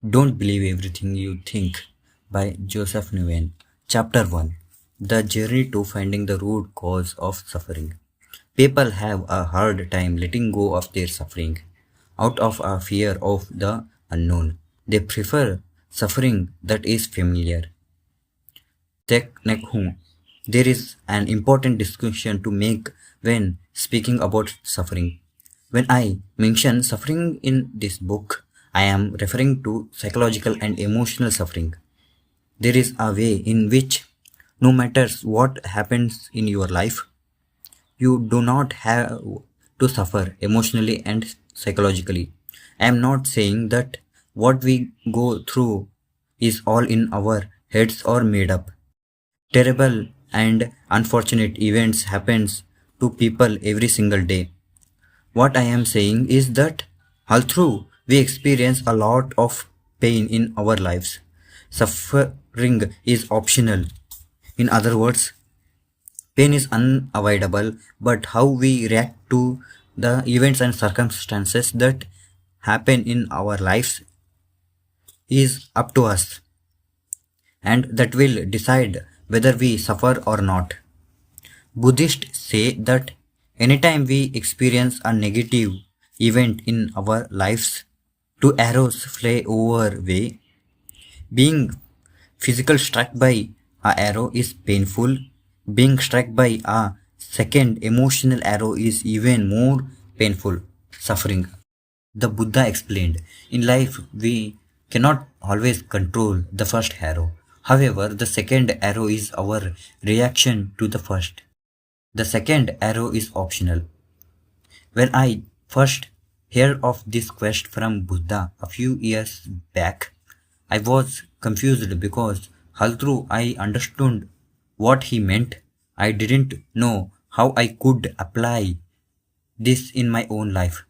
Don't Believe Everything You Think by Joseph Nguyen. Chapter 1. The Journey to Finding the Root Cause of Suffering. People have a hard time letting go of their suffering out of a fear of the unknown. They prefer suffering that is familiar. There is an important distinction to make when speaking about suffering. When I mention suffering in this book, I am referring to psychological and emotional suffering. There is a way in which, no matter what happens in your life, you do not have to suffer emotionally and psychologically. I am not saying that what we go through is all in our heads or made up. Terrible and unfortunate events happens to people every single day. What I am saying is that although we experience a lot of pain in our lives, suffering is optional. In other words, pain is unavoidable, but how we react to the events and circumstances that happen in our lives is up to us, and that will decide whether we suffer or not. Buddhists say that anytime we experience a negative event in our lives, two arrows fly our way. Being physical struck by a arrow is painful. Being struck by a second emotional arrow is even more painful. Suffering. The Buddha explained, in life we cannot always control the first arrow. However, the second arrow is our reaction to the first. The second arrow is optional. When I first heard of this quest from Buddha a few years back, I was confused because although I understood what he meant, I didn't know how I could apply this in my own life.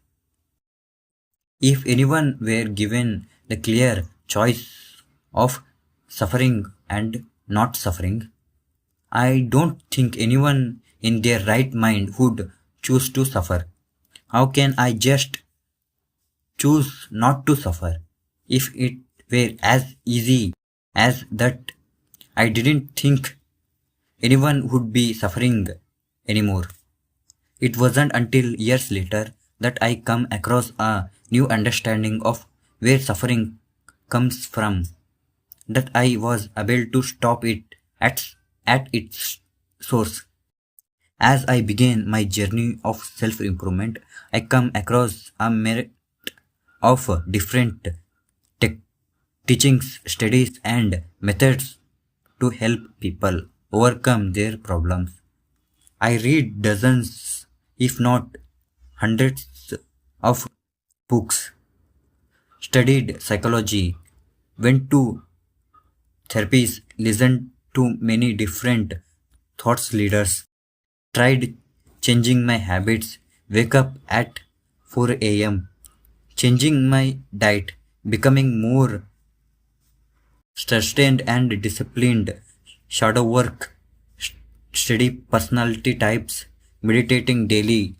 If anyone were given the clear choice of suffering and not suffering, I don't think anyone in their right mind would choose to suffer. How can I just choose not to suffer? If it were as easy as that, I didn't think anyone would be suffering anymore. It wasn't until years later that I come across a new understanding of where suffering comes from, that I was able to stop it at its source. As I began my journey of self-improvement, I come across a myriad of different tech teachings, studies, and methods to help people overcome their problems. I read dozens, if not hundreds, of books, studied psychology, went to therapies, listened to many different thoughts leaders, tried changing my habits, wake up at 4 a.m., changing my diet, becoming more sustained and disciplined, shadow work, study personality types, meditating daily,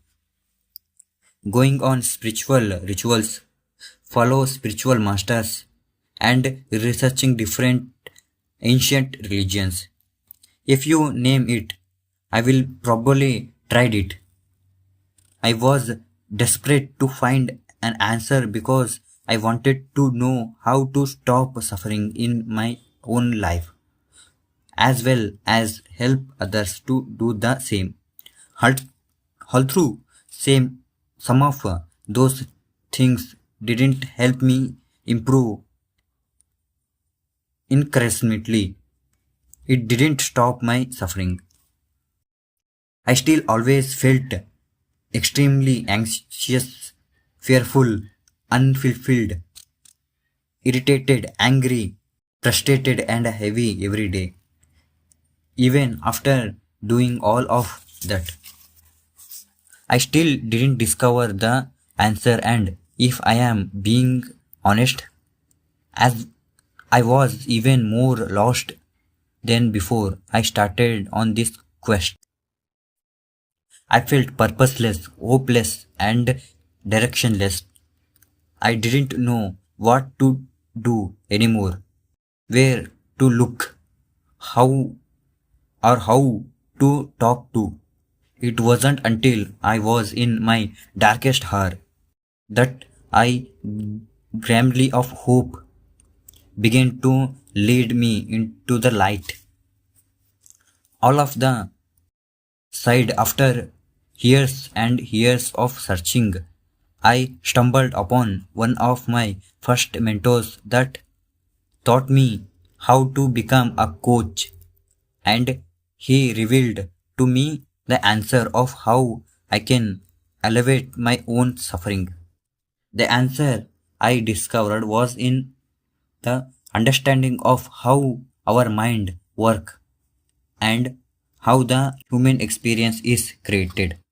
going on spiritual rituals, follow spiritual masters, and researching different ancient religions. If you name it, I will probably tried it. I was desperate to find an answer because I wanted to know how to stop suffering in my own life, as well as help others to do the same. Al- Although some of those things didn't help me improve incrementally, it didn't stop my suffering. I still always felt extremely anxious, fearful, unfulfilled, irritated, angry, frustrated, and heavy every day. Even after doing all of that, I still didn't discover the answer, and if I am being honest, as I was even more lost than before I started on this quest. I felt purposeless, hopeless, and directionless. I didn't know what to do anymore, where to look, how how to talk to. It wasn't until I was in my darkest hour that I gramly of hope began to lead me into the light. All of the side after years and years of searching, I stumbled upon one of my first mentors that taught me how to become a coach, and he revealed to me the answer of how I can elevate my own suffering. The answer I discovered was in the understanding of how our mind work and how the human experience is created.